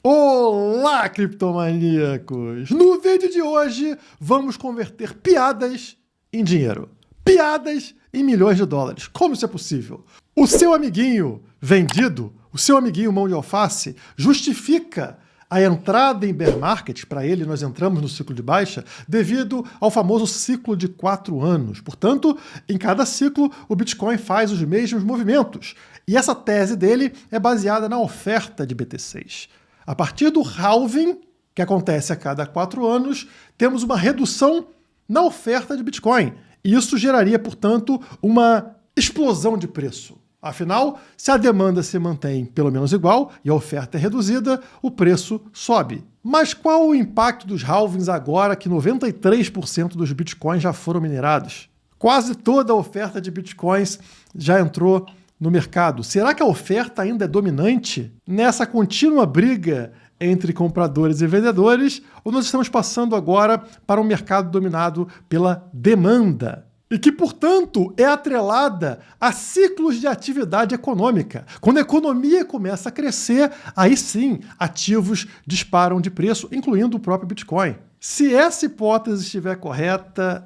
Olá, criptomaníacos! No vídeo de hoje, vamos converter piadas em dinheiro. Piadas em milhões de dólares. Como isso é possível? O seu amiguinho vendido, o seu amiguinho mão de alface, justifica a entrada em bear market, para ele nós entramos no ciclo de baixa, devido ao famoso ciclo de 4 anos. Portanto, em cada ciclo, o Bitcoin faz os mesmos movimentos. E essa tese dele é baseada na oferta de BTCs. A partir do halving, que acontece a cada 4 anos, temos uma redução na oferta de Bitcoin. E isso geraria, portanto, uma explosão de preço. Afinal, se a demanda se mantém pelo menos igual e a oferta é reduzida, o preço sobe. Mas qual o impacto dos halvings agora que 93% dos Bitcoins já foram minerados? Quase toda a oferta de Bitcoins já entrou no mercado. Será que a oferta ainda é dominante nessa contínua briga entre compradores e vendedores, ou nós estamos passando agora para um mercado dominado pela demanda? E que, portanto, é atrelada a ciclos de atividade econômica. Quando a economia começa a crescer, aí sim, ativos disparam de preço, incluindo o próprio Bitcoin. Se essa hipótese estiver correta,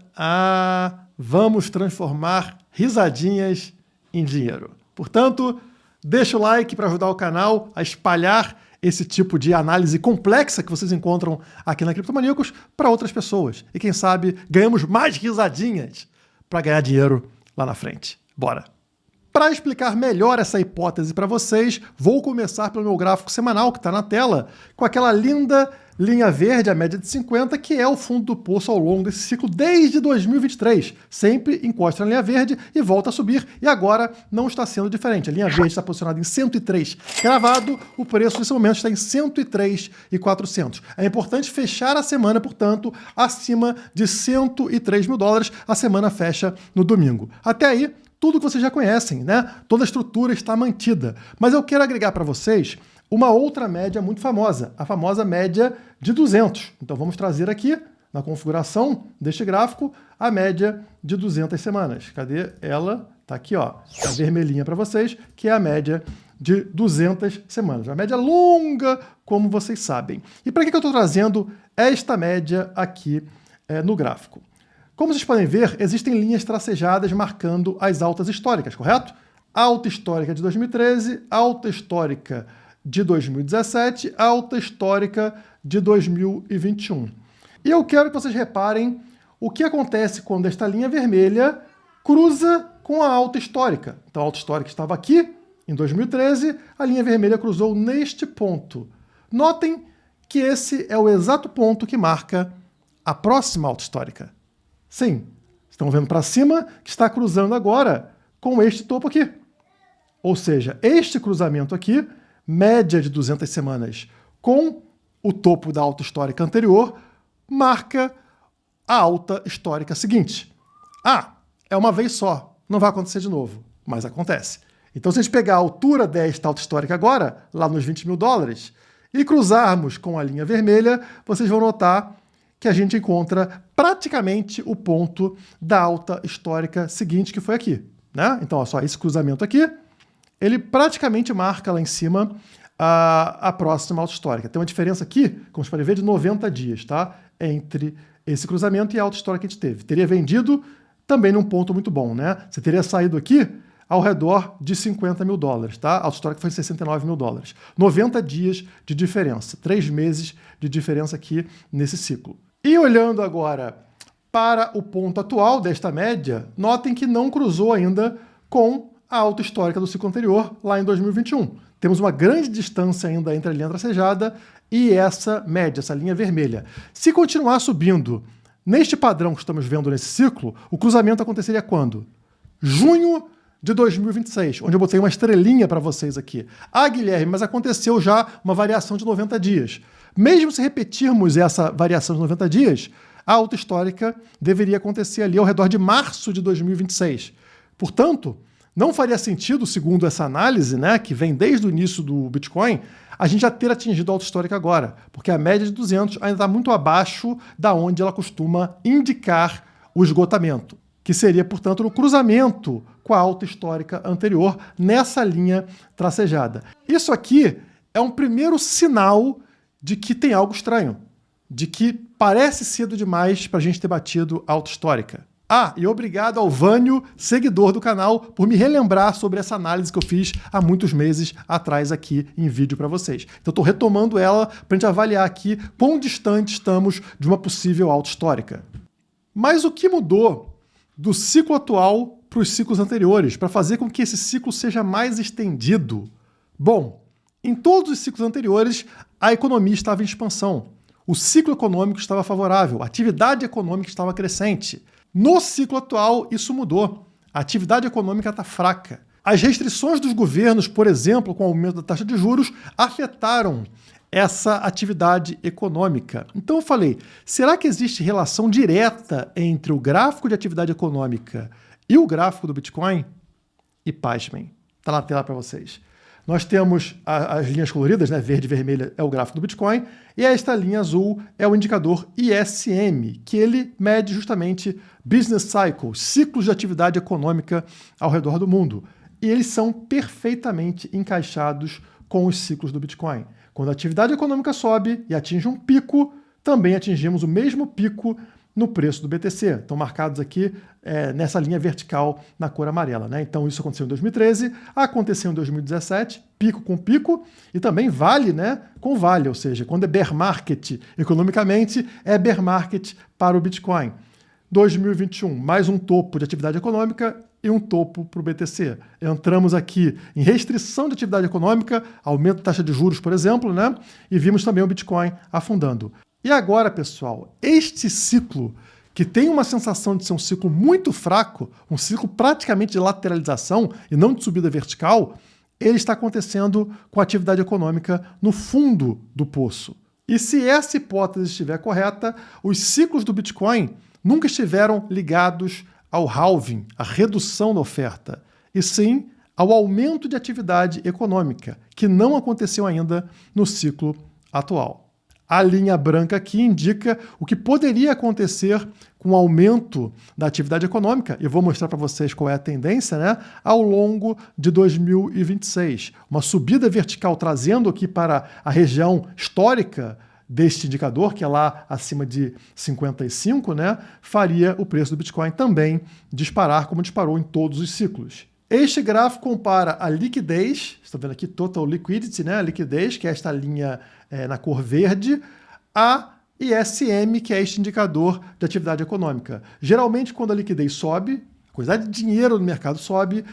vamos transformar risadinhas em dinheiro. Portanto, deixa o like para ajudar o canal a espalhar esse tipo de análise complexa que vocês encontram aqui na Criptomaníacos para outras pessoas. E quem sabe ganhamos mais risadinhas para ganhar dinheiro lá na frente. Bora! Para explicar melhor essa hipótese para vocês, vou começar pelo meu gráfico semanal que está na tela, com aquela linda linha verde, a média de 50, que é o fundo do poço ao longo desse ciclo desde 2023. Sempre encosta na linha verde e volta a subir, e agora não está sendo diferente. A linha verde está posicionada em 103 cravado, o preço nesse momento está em 103.400. É importante fechar a semana, portanto, acima de 103 mil dólares. A semana fecha no domingo. Até aí, tudo que vocês já conhecem, né? Toda a estrutura está mantida. Mas eu quero agregar para vocês uma outra média muito famosa, a famosa média de 200. Então vamos trazer aqui, na configuração deste gráfico, a média de 200 semanas. Cadê ela? Está aqui, ó, a vermelhinha para vocês, que é a média de 200 semanas. Uma média longa, como vocês sabem. E para que eu estou trazendo esta média aqui no gráfico? Como vocês podem ver, existem linhas tracejadas marcando as altas históricas, correto? Alta histórica de 2013, alta histórica de 2017, alta histórica de 2021. E eu quero que vocês reparem o que acontece quando esta linha vermelha cruza com a alta histórica. Então a alta histórica estava aqui, em 2013, a linha vermelha cruzou neste ponto. Notem que esse é o exato ponto que marca a próxima alta histórica. Sim, estão vendo para cima que está cruzando agora com este topo aqui. Ou seja, este cruzamento aqui, média de 200 semanas com o topo da alta histórica anterior, marca a alta histórica seguinte. É uma vez só, não vai acontecer de novo, mas acontece. Então se a gente pegar a altura desta alta histórica agora, lá nos 20 mil dólares, e cruzarmos com a linha vermelha, vocês vão notar que a gente encontra praticamente o ponto da alta histórica seguinte, que foi aqui, né? Então, olha só, esse cruzamento aqui, ele praticamente marca lá em cima a próxima alta histórica. Tem uma diferença aqui, como vocês podem ver, de 90 dias, tá? Entre esse cruzamento e a alta histórica que a gente teve. Teria vendido também num ponto muito bom, né? Você teria saído aqui ao redor de 50 mil dólares, tá? A alta histórica foi 69 mil dólares. 90 dias de diferença, 3 meses de diferença aqui nesse ciclo. E olhando agora para o ponto atual desta média, notem que não cruzou ainda com a alta histórica do ciclo anterior, lá em 2021. Temos uma grande distância ainda entre a linha tracejada e essa média, essa linha vermelha. Se continuar subindo neste padrão que estamos vendo nesse ciclo, o cruzamento aconteceria quando? Junho de 2026, onde eu botei uma estrelinha para vocês aqui. Guilherme, mas aconteceu já uma variação de 90 dias. Mesmo se repetirmos essa variação de 90 dias, a alta histórica deveria acontecer ali ao redor de março de 2026. Portanto, não faria sentido, segundo essa análise, né, que vem desde o início do Bitcoin, a gente já ter atingido a alta histórica agora, porque a média de 200 ainda está muito abaixo da onde ela costuma indicar o esgotamento, que seria, portanto, no cruzamento com a alta histórica anterior, nessa linha tracejada. Isso aqui é um primeiro sinal de que tem algo estranho, de que parece cedo demais para a gente ter batido a alta histórica. Ah, e obrigado ao Vânio, seguidor do canal, por me relembrar sobre essa análise que eu fiz há muitos meses atrás aqui em vídeo para vocês. Então estou retomando ela para a gente avaliar aqui quão distante estamos de uma possível alta histórica. Mas o que mudou do ciclo atual para os ciclos anteriores, para fazer com que esse ciclo seja mais estendido? Bom, em todos os ciclos anteriores, a economia estava em expansão. O ciclo econômico estava favorável, a atividade econômica estava crescente. No ciclo atual, isso mudou. A atividade econômica está fraca. As restrições dos governos, por exemplo, com o aumento da taxa de juros, afetaram essa atividade econômica. Então eu falei, será que existe relação direta entre o gráfico de atividade econômica e o gráfico do Bitcoin? E pasmem, está na tela para vocês. Nós temos as linhas coloridas, né? Verde e vermelha é o gráfico do Bitcoin, e esta linha azul é o indicador ISM, que ele mede justamente business cycles, ciclos de atividade econômica ao redor do mundo. E eles são perfeitamente encaixados com os ciclos do Bitcoin. Quando a atividade econômica sobe e atinge um pico, também atingimos o mesmo pico no preço do BTC. Estão marcados aqui nessa linha vertical na cor amarela, né? Então isso aconteceu em 2013, aconteceu em 2017, pico com pico, e também vale, né, com vale, ou seja, quando é bear market economicamente, é bear market para o Bitcoin. 2021, mais um topo de atividade econômica e um topo para o BTC. Entramos aqui em restrição de atividade econômica, aumento da taxa de juros, por exemplo, né? E vimos também o Bitcoin afundando. E agora, pessoal, este ciclo, que tem uma sensação de ser um ciclo muito fraco, um ciclo praticamente de lateralização e não de subida vertical, ele está acontecendo com a atividade econômica no fundo do poço. E se essa hipótese estiver correta, os ciclos do Bitcoin nunca estiveram ligados ao halving, à redução da oferta, e sim ao aumento de atividade econômica, que não aconteceu ainda no ciclo atual. A linha branca aqui indica o que poderia acontecer com o aumento da atividade econômica. Eu vou mostrar para vocês qual é a tendência, né, ao longo de 2026. Uma subida vertical trazendo aqui para a região histórica deste indicador, que é lá acima de 55, né, faria o preço do Bitcoin também disparar, como disparou em todos os ciclos. Este gráfico compara a liquidez, estão vendo aqui Total Liquidity, né, a liquidez, que é esta linha na cor verde, a ISM, que é este indicador de atividade econômica. Geralmente, quando a liquidez sobe, a quantidade de dinheiro no mercado sobe,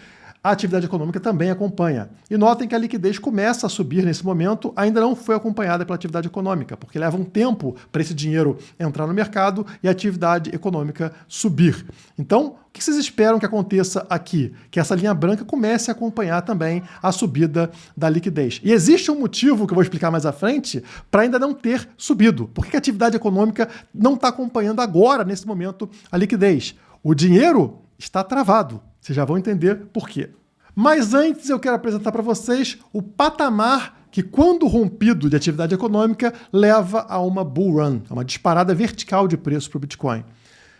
a atividade econômica também acompanha. E notem que a liquidez começa a subir nesse momento, ainda não foi acompanhada pela atividade econômica, porque leva um tempo para esse dinheiro entrar no mercado e a atividade econômica subir. Então, o que vocês esperam que aconteça aqui? Que essa linha branca comece a acompanhar também a subida da liquidez. E existe um motivo, que eu vou explicar mais à frente, para ainda não ter subido. Por que a atividade econômica não está acompanhando agora, nesse momento, a liquidez? O dinheiro está travado. Vocês já vão entender por quê. Mas antes eu quero apresentar para vocês o patamar que, quando rompido de atividade econômica, leva a uma bull run, a uma disparada vertical de preço para o Bitcoin.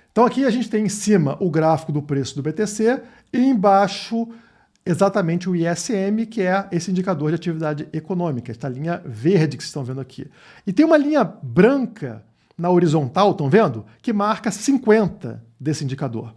Então aqui a gente tem em cima o gráfico do preço do BTC e embaixo exatamente o ISM, que é esse indicador de atividade econômica, esta linha verde que vocês estão vendo aqui. E tem uma linha branca na horizontal, estão vendo? Que marca 50 desse indicador.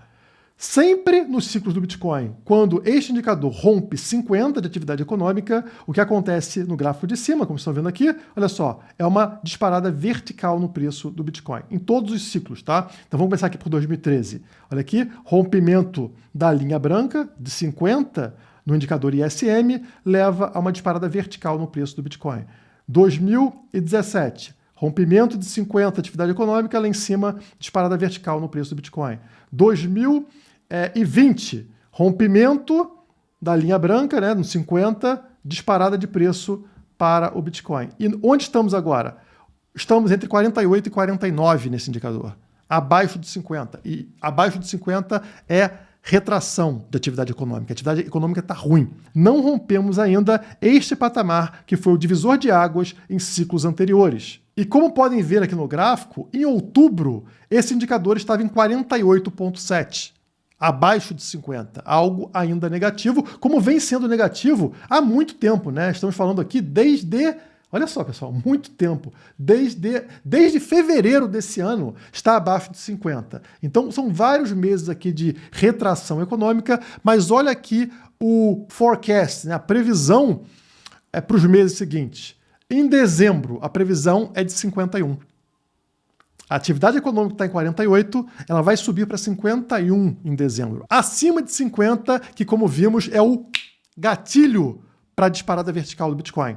Sempre nos ciclos do Bitcoin, quando este indicador rompe 50 de atividade econômica, o que acontece no gráfico de cima, como vocês estão vendo aqui, olha só, é uma disparada vertical no preço do Bitcoin, em todos os ciclos, tá? Então vamos começar aqui por 2013. Olha aqui, rompimento da linha branca de 50 no indicador ISM leva a uma disparada vertical no preço do Bitcoin. 2017, rompimento de 50 atividade econômica, lá em cima, disparada vertical no preço do Bitcoin. 2020, rompimento da linha branca, né, no 50, disparada de preço para o Bitcoin. E onde estamos agora? Estamos entre 48 e 49 nesse indicador, abaixo de 50. E abaixo de 50 é retração de atividade econômica. A atividade econômica está ruim. Não rompemos ainda este patamar que foi o divisor de águas em ciclos anteriores. E como podem ver aqui no gráfico, em outubro, esse indicador estava em 48,7, abaixo de 50, algo ainda negativo, como vem sendo negativo há muito tempo, né? Estamos falando aqui desde, Olha só, pessoal, muito tempo. Desde fevereiro desse ano está abaixo de 50. Então são vários meses aqui de retração econômica, mas olha aqui o forecast, né, a previsão para os meses seguintes. Em dezembro, a previsão é de 51. A atividade econômica está em 48, ela vai subir para 51 em dezembro. Acima de 50, que como vimos é o gatilho para a disparada vertical do Bitcoin.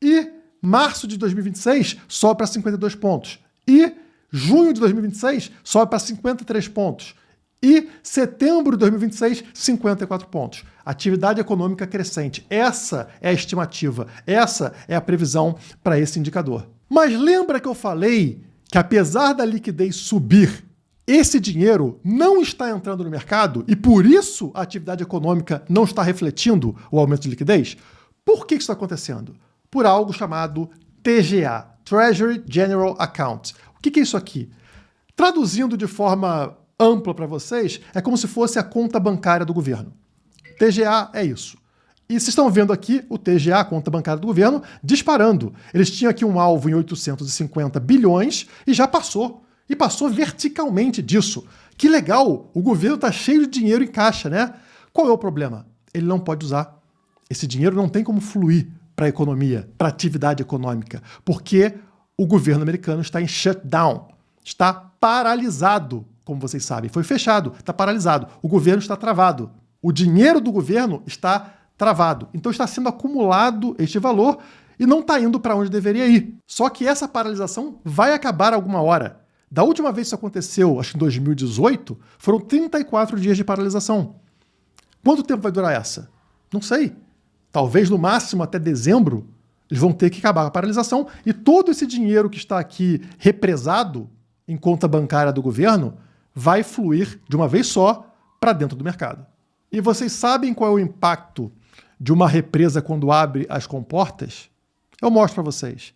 E março de 2026 sobe para 52 pontos. E junho de 2026 sobe para 53 pontos. E setembro de 2026, 54 pontos. Atividade econômica crescente. Essa é a estimativa. Essa é a previsão para esse indicador. Mas lembra que eu falei que apesar da liquidez subir, esse dinheiro não está entrando no mercado e por isso a atividade econômica não está refletindo o aumento de liquidez? Por que isso está acontecendo? Por algo chamado TGA, Treasury General Account. O que é isso aqui? Traduzindo de forma ampla para vocês, é como se fosse a conta bancária do governo. TGA é isso. E vocês estão vendo aqui o TGA, a conta bancária do governo, disparando. Eles tinham aqui um alvo em 850 bilhões e já passou. E passou verticalmente disso. Que legal! O governo está cheio de dinheiro em caixa, né? Qual é o problema? Ele não pode usar. Esse dinheiro não tem como fluir para a economia, para a atividade econômica, porque o governo americano está em shutdown, está paralisado, como vocês sabem. Foi fechado, está paralisado. O governo está travado. O dinheiro do governo está travado. Então está sendo acumulado este valor e não está indo para onde deveria ir. Só que essa paralisação vai acabar alguma hora. Da última vez que isso aconteceu, acho que em 2018, foram 34 dias de paralisação. Quanto tempo vai durar essa? Não sei. Talvez no máximo até dezembro eles vão ter que acabar a paralisação e todo esse dinheiro que está aqui represado em conta bancária do governo vai fluir de uma vez só para dentro do mercado. E vocês sabem qual é o impacto de uma represa quando abre as comportas? Eu mostro para vocês.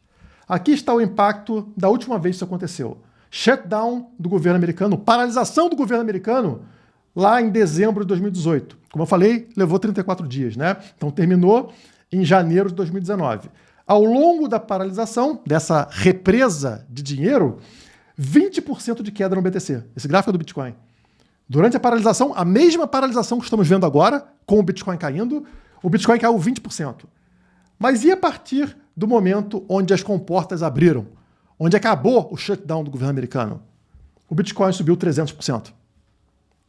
Aqui está o impacto da última vez que isso aconteceu. Shutdown do governo americano, paralisação do governo americano lá em dezembro de 2018. Como eu falei, levou 34 dias, né? Então terminou em janeiro de 2019. Ao longo da paralisação, dessa represa de dinheiro, 20% de queda no BTC. Esse gráfico é do Bitcoin. Durante a paralisação, a mesma paralisação que estamos vendo agora, com o Bitcoin caindo, o Bitcoin caiu 20%. Mas e a partir do momento onde as comportas abriram? Onde acabou o shutdown do governo americano? O Bitcoin subiu 300%.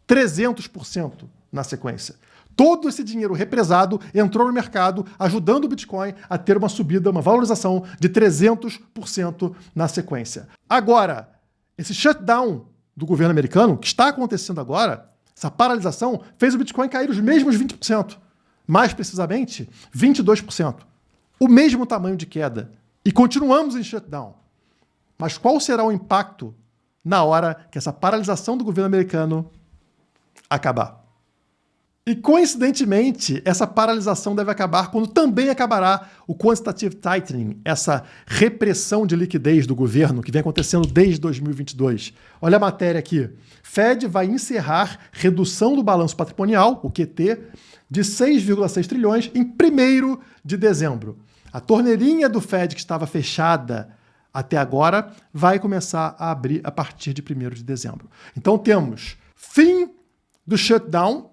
300% na sequência. Todo esse dinheiro represado entrou no mercado, ajudando o Bitcoin a ter uma subida, uma valorização de 300% na sequência. Agora, esse shutdown do governo americano, que está acontecendo agora, essa paralisação, fez o Bitcoin cair os mesmos 20%. Mais precisamente, 22%. O mesmo tamanho de queda. E continuamos em shutdown. Mas qual será o impacto na hora que essa paralisação do governo americano acabar? E, coincidentemente, essa paralisação deve acabar quando também acabará o quantitative tightening, essa repressão de liquidez do governo que vem acontecendo desde 2022. Olha a matéria aqui. Fed vai encerrar redução do balanço patrimonial, o QT, de 6,6 trilhões em 1º de dezembro. A torneirinha do Fed, que estava fechada até agora, vai começar a abrir a partir de 1º de dezembro. Então temos fim do shutdown,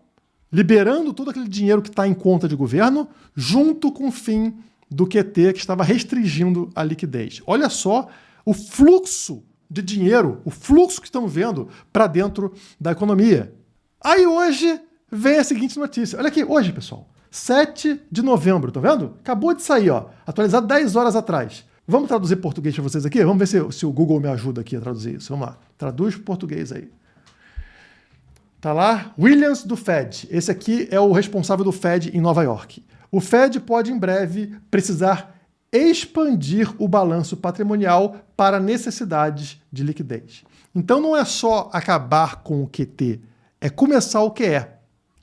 liberando todo aquele dinheiro que está em conta de governo, junto com o fim do QT, que estava restringindo a liquidez. Olha só o fluxo de dinheiro, o fluxo que estamos vendo para dentro da economia. Aí hoje vem a seguinte notícia. Olha aqui, hoje, pessoal, 7 de novembro, tá vendo? Acabou de sair, ó, atualizado 10 horas atrás. Vamos traduzir português para vocês aqui? Vamos ver se o Google me ajuda aqui a traduzir isso. Vamos lá, traduz para português aí. Tá lá, Williams do Fed. Esse aqui é o responsável do Fed em Nova York. O Fed pode em breve precisar expandir o balanço patrimonial para necessidades de liquidez. Então não é só acabar com o QT, é começar o QE.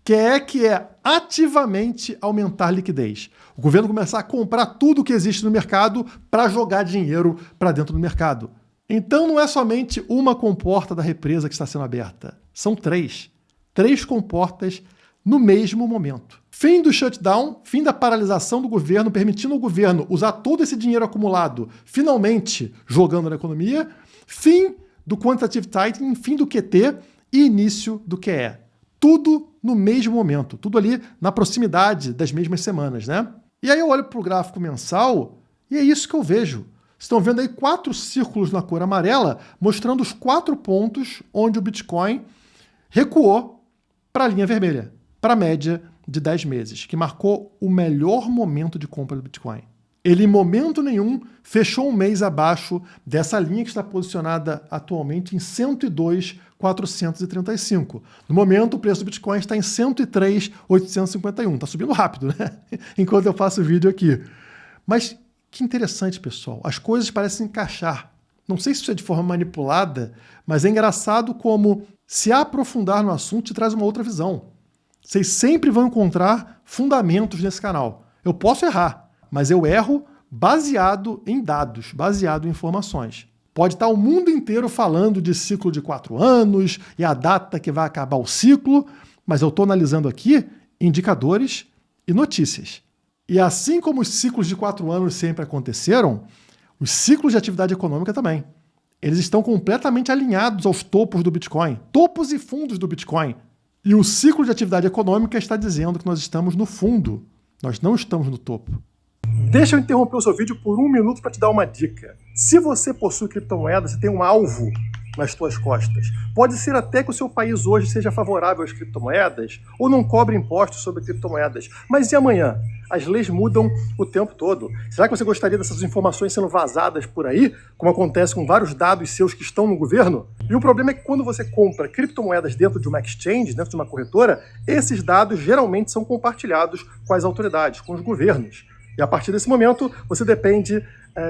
Que é ativamente aumentar liquidez. O governo começar a comprar tudo que existe no mercado para jogar dinheiro para dentro do mercado. Então não é somente uma comporta da represa que está sendo aberta. São 3. 3 comportas no mesmo momento. Fim do shutdown, fim da paralisação do governo, permitindo ao governo usar todo esse dinheiro acumulado, finalmente jogando na economia. Fim do quantitative tightening, fim do QT e início do QE. Tudo no mesmo momento, tudo ali na proximidade das mesmas semanas, né? E aí eu olho para o gráfico mensal e é isso que eu vejo. Vocês estão vendo aí 4 círculos na cor amarela, mostrando os 4 pontos onde o Bitcoin recuou para a linha vermelha, para a média de 10 meses, que marcou o melhor momento de compra do Bitcoin. Ele, em momento nenhum, fechou um mês abaixo dessa linha que está posicionada atualmente em 102.435. No momento, o preço do Bitcoin está em 103.851. Está subindo rápido, né? Enquanto eu faço o vídeo aqui. Mas que interessante, pessoal. As coisas parecem encaixar. Não sei se isso é de forma manipulada, mas é engraçado como se aprofundar no assunto te traz uma outra visão. Vocês sempre vão encontrar fundamentos nesse canal. Eu posso errar, mas eu erro baseado em dados, baseado em informações. Pode estar o mundo inteiro falando de ciclo de 4 anos e a data que vai acabar o ciclo, mas eu estou analisando aqui indicadores e notícias. E assim como os ciclos de 4 anos sempre aconteceram, os ciclos de atividade econômica também. Eles estão completamente alinhados aos topos do Bitcoin, topos e fundos do Bitcoin. E o ciclo de atividade econômica está dizendo que nós estamos no fundo, nós não estamos no topo. Deixa eu interromper o seu vídeo por 1 minuto para te dar uma dica. Se você possui criptomoedas, você tem um alvo nas suas costas. Pode ser até que o seu país hoje seja favorável às criptomoedas ou não cobre impostos sobre criptomoedas. Mas e amanhã? As leis mudam o tempo todo. Será que você gostaria dessas informações sendo vazadas por aí, como acontece com vários dados seus que estão no governo? E o problema é que quando você compra criptomoedas dentro de uma exchange, dentro de uma corretora, esses dados geralmente são compartilhados com as autoridades, com os governos. E a partir desse momento, você depende,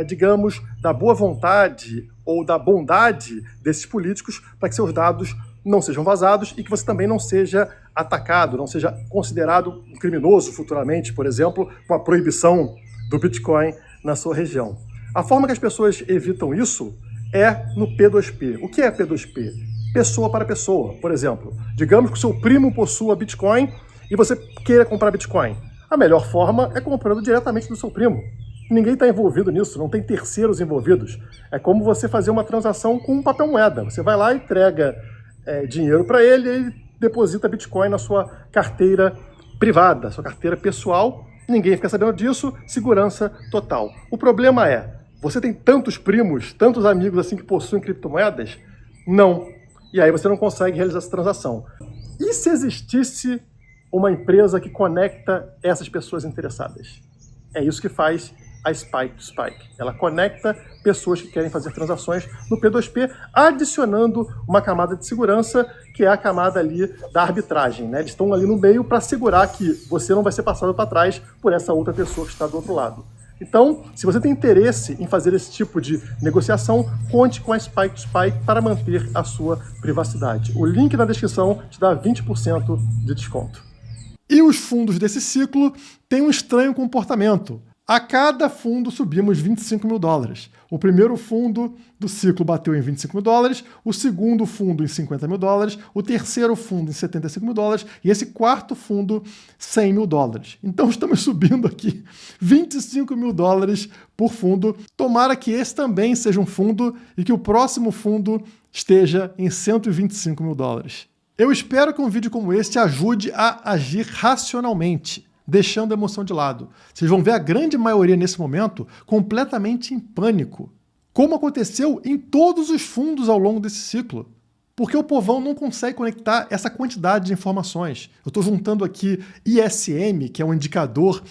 digamos, da boa vontade ou da bondade desses políticos para que seus dados não sejam vazados e que você também não seja atacado, não seja considerado um criminoso futuramente, por exemplo, com a proibição do Bitcoin na sua região. A forma que as pessoas evitam isso é no P2P. O que é P2P? Pessoa para pessoa. Por exemplo, digamos que o seu primo possua Bitcoin e você queira comprar Bitcoin. A melhor forma é comprando diretamente do seu primo. Ninguém está envolvido nisso, não tem terceiros envolvidos. É como você fazer uma transação com um papel moeda. Você vai lá, entrega dinheiro para ele e ele deposita Bitcoin na sua carteira privada, sua carteira pessoal. Ninguém fica sabendo disso, segurança total. O problema é, você tem tantos primos, tantos amigos assim que possuem criptomoedas? Não. E aí você não consegue realizar essa transação. E se existisse uma empresa que conecta essas pessoas interessadas? É isso que faz a Spike to Spike. Ela conecta pessoas que querem fazer transações no P2P, adicionando uma camada de segurança, que é a camada ali da arbitragem, né? Eles estão ali no meio para assegurar que você não vai ser passado para trás por essa outra pessoa que está do outro lado. Então, se você tem interesse em fazer esse tipo de negociação, conte com a Spike to Spike para manter a sua privacidade. O link na descrição te dá 20% de desconto. E os fundos desse ciclo têm um estranho comportamento. A cada fundo subimos 25 mil dólares. O primeiro fundo do ciclo bateu em 25 mil dólares, o segundo fundo em 50 mil dólares, o terceiro fundo em 75 mil dólares e esse quarto fundo 100 mil dólares. Então estamos subindo aqui 25 mil dólares por fundo. Tomara que esse também seja um fundo e que o próximo fundo esteja em 125 mil dólares. Eu espero que um vídeo como esse te ajude a agir racionalmente, deixando a emoção de lado. Vocês vão ver a grande maioria nesse momento completamente em pânico, como aconteceu em todos os fundos ao longo desse ciclo. Porque o povão não consegue conectar essa quantidade de informações. Eu estou juntando aqui ISM, que é um indicador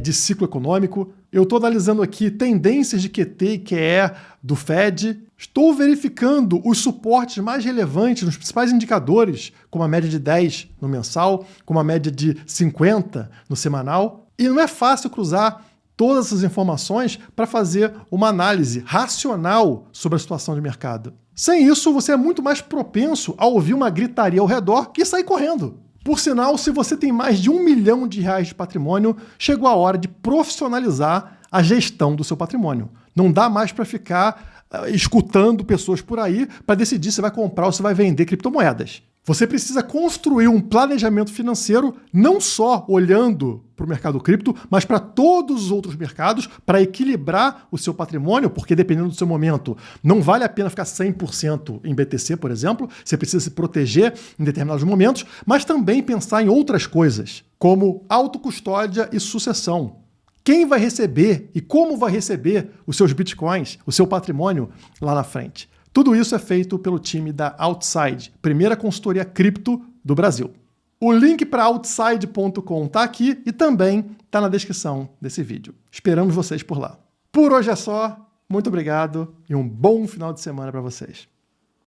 de ciclo econômico. Eu estou analisando aqui tendências de QT e QE do Fed. Estou verificando os suportes mais relevantes nos principais indicadores, como a média de 10 no mensal, como a média de 50 no semanal. E não é fácil cruzar todas essas informações para fazer uma análise racional sobre a situação de mercado. Sem isso, você é muito mais propenso a ouvir uma gritaria ao redor e sair correndo. Por sinal, se você tem mais de R$1 milhão de patrimônio, chegou a hora de profissionalizar a gestão do seu patrimônio. Não dá mais para ficar escutando pessoas por aí para decidir se vai comprar ou se vai vender criptomoedas. Você precisa construir um planejamento financeiro não só olhando para o mercado cripto, mas para todos os outros mercados, para equilibrar o seu patrimônio, porque dependendo do seu momento, não vale a pena ficar 100% em BTC, por exemplo, você precisa se proteger em determinados momentos, mas também pensar em outras coisas, como autocustódia e sucessão. Quem vai receber e como vai receber os seus bitcoins, o seu patrimônio lá na frente? Tudo isso é feito pelo time da Outside, primeira consultoria cripto do Brasil. O link para outside.com está aqui e também está na descrição desse vídeo. Esperamos vocês por lá. Por hoje é só, muito obrigado e um bom final de semana para vocês.